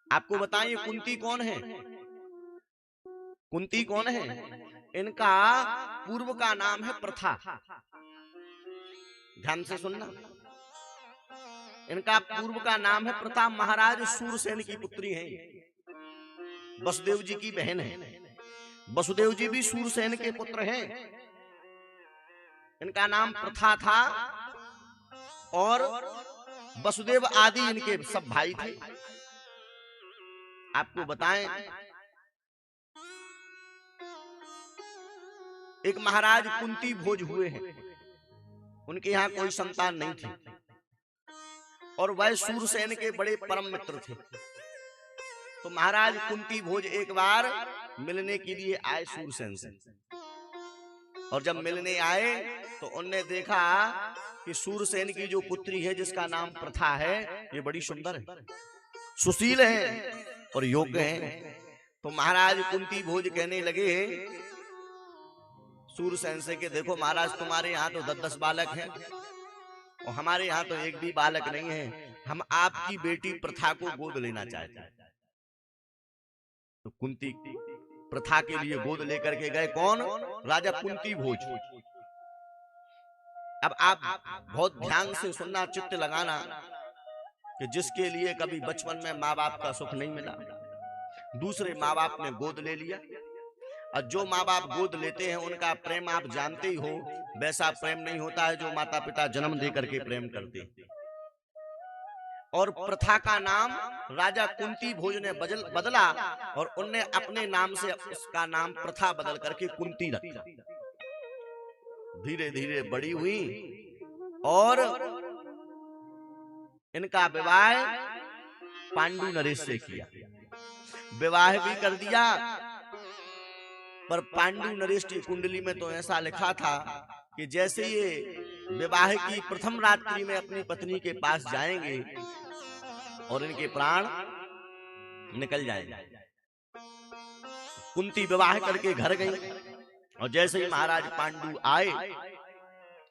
आपको बताइए कुंती कौन है? कुंती कौन है? इनका पूर्व का नाम है प्रथा। ध्यान से सुनना, इनका पूर्व का नाम है प्रथा। महाराज सूरसेन की पुत्री है, वसुदेव जी की बहन है। वसुदेव जी भी सूरसेन के पुत्र हैं। इनका नाम प्रथा था और वसुदेव आदि इनके सब भाई थे। आपको बताएं, एक महाराज कुंती भोज हुए हैं, उनके यहाँ कोई संतान नहीं थी और वह सूरसेन के बड़े परम मित्र थे। तो महाराज कुंती भोज एक बार मिलने के लिए आए सूरसेन से, और जब मिलने आए तो उनने देखा कि सूरसेन की जो पुत्री है जिसका नाम प्रथा है, ये बड़ी सुंदर है, सुशील है और योग्य है। तो महाराज कुंती भोज कहने लगे सूरसेन से कि देखो महाराज, तुम्हारे यहाँ तो 10-10 बालक हैं और हमारे यहाँ तो एक भी बालक नहीं है, हम आपकी बेटी प्रथा को गोद लेना चाहते हैं। तो कुंती प्रथा के लिए गोद लेकर के गए। कौन? राजा कुंती भोज। अब आप बहुत ध्यान से सुनना, चित्त लगाना कि जिसके लिए कभी बचपन में माँ बाप का सुख नहीं मिला, दूसरे माँ बाप ने गोद ले लिया। और जो माँ बाप गोद लेते हैं उनका प्रेम आप जानते ही हो, वैसा प्रेम नहीं होता है जो माता पिता जन्म दे करके प्रेम करते हैं। और प्रथा का नाम राजा कुंती भोज ने बदला और उनने अपने नाम से उसका नाम प्रथा बदल करके कुंती रखा। धीरे धीरे बड़ी हुई और इनका विवाह पांडु नरेश से किया। विवाह भी कर दिया, पर पांडु नरेश की कुंडली में तो ऐसा लिखा था कि जैसे ये विवाह की प्रथम रात्रि में अपनी पत्नी के पास जाएंगे और इनके प्राण निकल जाएंगे। कुंती विवाह करके घर गई और जैसे ही महाराज पांडु आए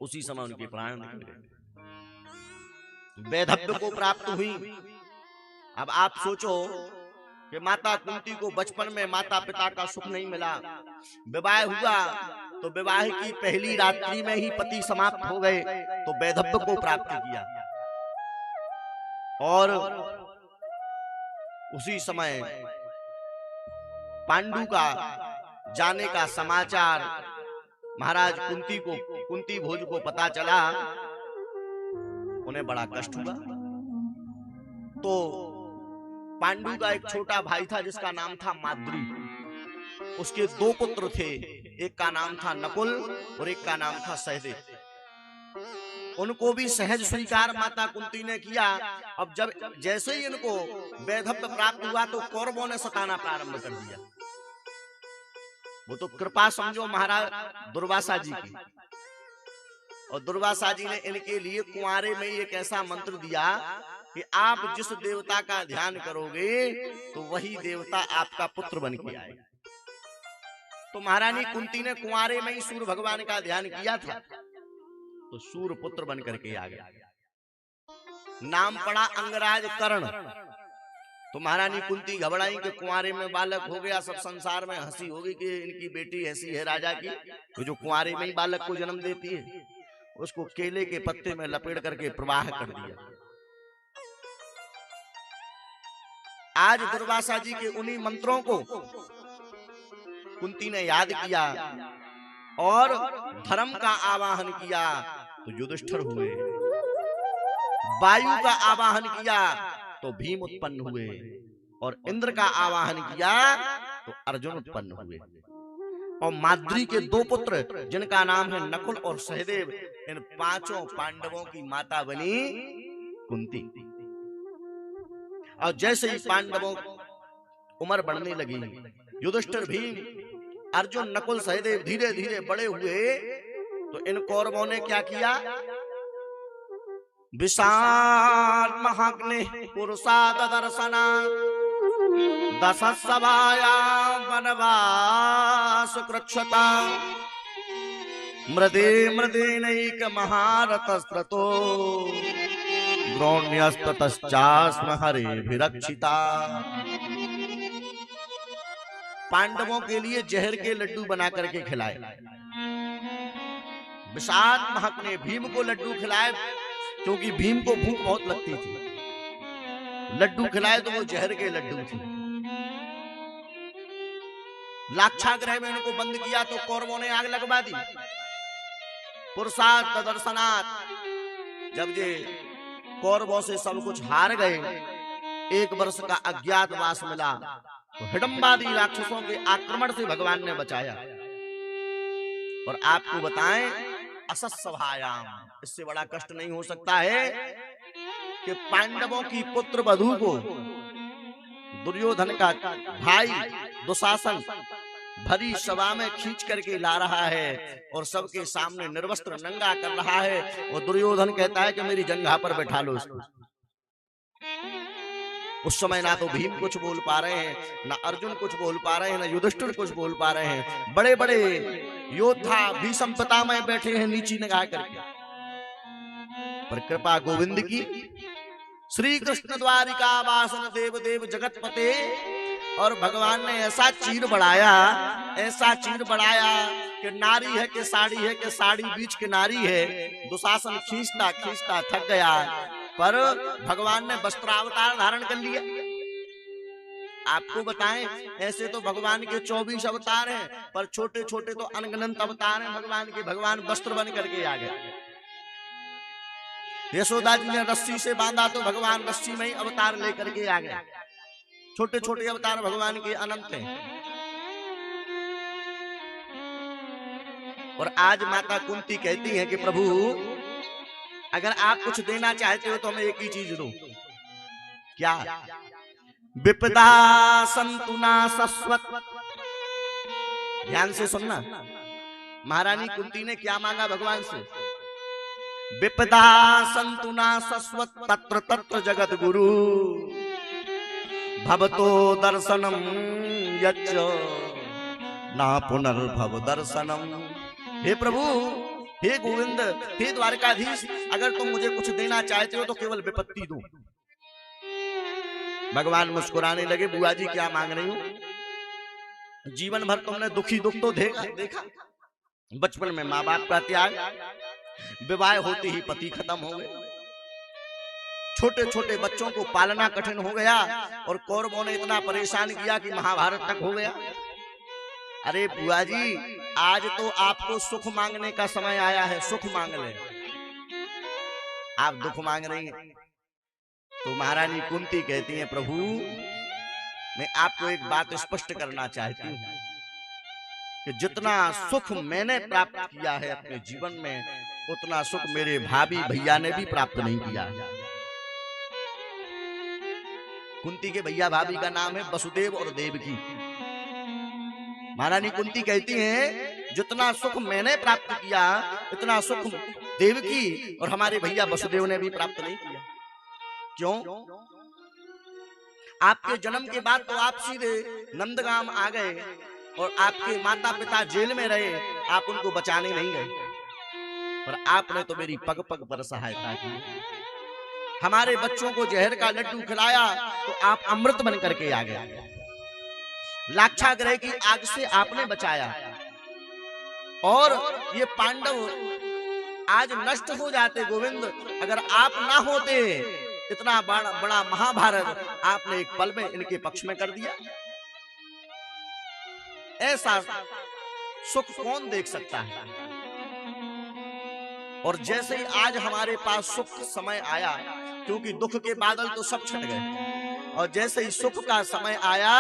उसी समय उनके प्राण निकल गए, वैधव्य को प्राप्त हुई। अब आप सोचो कि माता कुंती को बचपन में माता पिता का सुख नहीं मिला, विवाह हुआ तो विवाह की पहली रात्रि में ही पति समाप्त हो गए, तो वैधव्य को प्राप्त किया। और उसी समय पांडु का जाने का समाचार महाराज कुंती भोज को पता चला, उन्हें बड़ा कष्ट हुआ। तो पांडु का एक छोटा भाई था जिसका नाम था माद्री, उसके 2 पुत्र थे, एक का नाम था नकुल और एक का नाम था सहदेव। उनको भी सहज स्वीकार माता कुंती ने किया। अब जब जैसे ही इनको वैधव्य प्राप्त हुआ तो कौरवों ने सताना प्रारंभ कर दिया। वो तो कृपा समझो महाराज दुर्वासा जी की, और दुर्वासा जी ने इनके लिए कुंवारे में एक ऐसा मंत्र दिया कि आप जिस देवता का ध्यान करोगे तो वही देवता आपका पुत्र बन के आएगा। तो महारानी कुंती ने कुंवारे में ही सूर्य भगवान का ध्यान किया था, तो सूर्य पुत्र बन करके आ गया। नाम पड़ा अंगराज कर्ण। तो महारानी कुंती घबराई कि कुंवारे में बालक हो गया, सब संसार में हंसी होगी कि इनकी बेटी ऐसी है राजा की, तो जो कुंवारे में ही बालक को जन्म देती है। उसको केले के पत्ते में लपेट करके प्रवाह कर दिया। आज दुर्वासा जी के उन्हीं मंत्रों को कुंती ने याद किया और धर्म का आवाहन किया तो युधिष्ठिर हुए, वायु का आवाहन किया तो भीम उत्पन्न हुए, और इंद्र का आवाहन किया तो अर्जुन उत्पन्न हुए। और माद्री के 2 पुत्र जिनका नाम है नकुल और सहदेव, इन 5 पांडवों की माता बनी कुंती। और जैसे ही पांडवों उम्र बढ़ने लगी, युधिष्ठिर भीम अर्जुन नकुल सहदेव धीरे धीरे बड़े हुए, तो इन कौरवों ने क्या किया? विशाल महाग्नि पुरुषाद दर्शना दशसभाया वनवास कृच्छता मृदे मृदेनैक महारथस्त्रतो द्रोण्यस्ततश्चास्म हरेभिरक्षिता। पांडवों के लिए जहर के लड्डू बना करके खिलाए। विषाद महक ने भीम को लड्डू खिलाए, क्योंकि भीम को भूख बहुत लगती थी। लड्डू खिलाए तो वो जहर के लड्डू थे। लाक्षागृह में उनको बंद किया तो कौरवों ने आग लगवा दी। पुरुषार्थ दर्शनात्, जब ये कौरवों से सब कुछ हार गए, 1 वर्ष का अज्ञातवास मिला, तो हिडम्बादी राक्षसों के आक्रमण से भगवान ने बचाया। और आपको बताएं, असस्सभायाम, इससे बड़ा कष्ट नहीं हो सकता है कि पांडवों की पुत्र वधू को दुर्योधन का भाई दुशासन भरी सभा में खींच करके ला रहा है और सबके सामने निर्वस्त्र नंगा कर रहा है। और दुर्योधन कहता है कि मेरी जंघा पर बैठा लो इसको। उस समय ना तो भीम कुछ बोल पा रहे हैं, ना अर्जुन कुछ बोल पा रहे हैं, ना युधिष्ठिर कुछ बोल पा रहे हैं। बड़े बड़े योद्धा भीषम पितामह बैठे हैं नीची निगाह करके। पर कृपा गोविंद की, श्री कृष्ण द्वारिका वासन देव देव जगतपते, और भगवान ने ऐसा चीर बढ़ाया, ऐसा चीर बढ़ाया कि नारी है कि साड़ी है कि साड़ी बीच की नारी है। दुशासन खींचता खींचता थक गया, पर भगवान ने वस्त्रावतार धारण कर लिया। आपको बताएं, ऐसे तो भगवान के 24 अवतार हैं, पर छोटे छोटे तो अनगिनत अवतार हैं भगवान के। भगवान वस्त्र बन करके आ गए। यशोदा जी ने रस्सी से बांधा तो भगवान रस्सी में ही अवतार लेकर के आ गए। छोटे छोटे अवतार भगवान के अनंत हैं। और आज माता कुंती कहती है कि प्रभु, अगर आप कुछ देना चाहते हो तो हमें एक ही चीज दो। क्या? विपदा संतुना सस्वत। ध्यान से सुनना, महारानी कुंती ने क्या मांगा भगवान से? विपदा संतुना सस्वत तत्र तत्र जगत गुरु भवतो दर्शनम यच्च ना पुनर्भव दर्शनम। हे प्रभु, हे गोविंद, हे द्वारकाधीश, अगर तुम मुझे कुछ देना चाहते हो तो केवल विपत्ति दो। भगवान मुस्कुराने लगे, बुआ जी क्या मांग रही हो? जीवन भर तुमने दुखी दुख तो देखा। बचपन में माँ बाप का त्याग, विवाह होते ही पति खत्म हो गए, छोटे छोटे बच्चों को पालना कठिन हो गया, और कौरवों ने इतना परेशान किया कि महाभारत तक हो गया। अरे बुआ जी, आज तो आपको सुख मांगने का समय आया है, सुख मांग ले। आप दुख मांग रही हैं। तो महारानी कुंती कहती हैं, प्रभु मैं आपको एक बात स्पष्ट करना चाहती हूँ कि जितना सुख मैंने प्राप्त किया है अपने जीवन में, उतना सुख मेरे भाभी भैया ने भी प्राप्त नहीं किया। कुंती के भैया भाभी का नाम है वसुदेव और देवकी। महारानी कुंती कहती हैं, जितना सुख मैंने प्राप्त किया, इतना सुख देवकी और हमारे भैया वसुदेव ने भी प्राप्त नहीं किया। क्यों? आपके जन्म के बाद तो आप सीधे नंदगाम आ गए, और आपके माता पिता जेल में रहे, आप उनको बचाने नहीं गए, पर आपने तो मेरी पग पग पर सहायता की। हमारे बच्चों को जहर का लड्डू खिलाया तो आप अमृत बन करके आ गए। लाक्षागृह की आग से आपने बचाया, और ये पांडव आज नष्ट हो जाते गोविंद, अगर आप ना होते। इतना बड़ा महाभारत आपने एक पल में इनके पक्ष में कर दिया। ऐसा सुख कौन देख सकता है? और जैसे ही आज हमारे पास सुख समय आया, क्योंकि दुख के बादल तो सब छट गए, और जैसे ही सुख का समय आया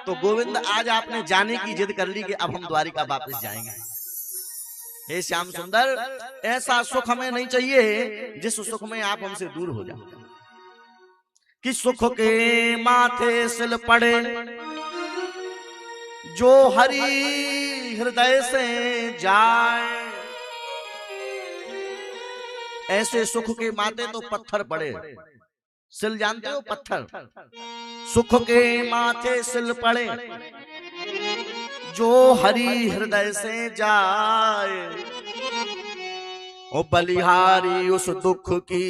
तो गोविंद आज आपने जाने की जिद कर ली कि अब हम द्वारिका वापस जाएंगे। हे श्याम सुंदर, ऐसा सुख हमें नहीं चाहिए जिस सुख में आप हमसे दूर हो जाओ। कि सुख के माथे सिल पड़े जो हरि हृदय से जाए, ऐसे सुख के माथे तो पत्थर पड़े। सिल जानते हो? पत्थर। सुख के माथे सिल पड़े जो हरि हृदय से जाए, ओ बलिहारी उस दुख की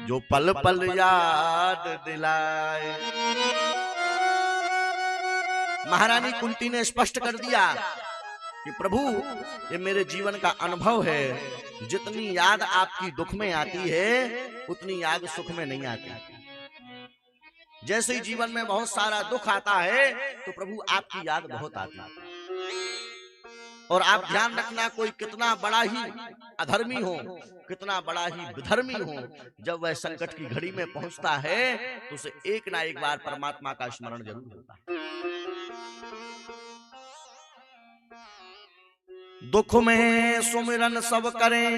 जो पल पल याद दिलाए। महारानी कुंती ने स्पष्ट कर दिया कि प्रभु ये मेरे जीवन का अनुभव है, जितनी याद आपकी दुख में आती है उतनी याद सुख में नहीं आती। जैसे ही जीवन में बहुत सारा दुख आता है तो प्रभु आपकी याद बहुत आती है। और आप ध्यान रखना, कोई कितना बड़ा ही अधर्मी हो, कितना बड़ा ही विधर्मी हो, जब वह संकट की घड़ी में पहुंचता है तो उसे एक ना एक बार परमात्मा का स्मरण जरूर होता है। दुख में सुमिरन सब करें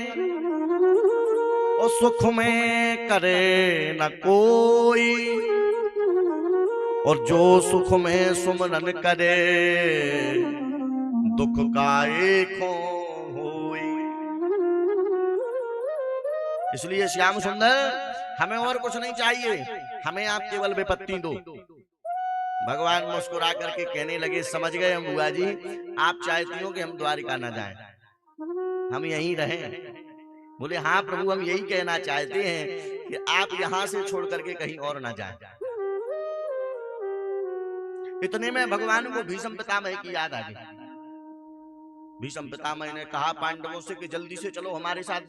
और सुख में करे न कोई, और जो सुख में सुमिरन करे दुख का एक होई। इसलिए श्याम सुंदर हमें और कुछ नहीं चाहिए, हमें आप केवल विपत्ति दो। भगवान मुस्कुरा करके कहने लगे, समझ गए हम बुआ जी, आप चाहती हो कि हम द्वारिका न जाएं, हम यहीं रहें। बोले हाँ प्रभु, हम यही कहना चाहते हैं कि आप यहां से छोड़ करके कहीं और ना जाएं। इतने में भगवान को भीष्म पितामह की याद आ गई। भीष्म पितामह ने कहा पांडवों से कि जल्दी से चलो हमारे साथ।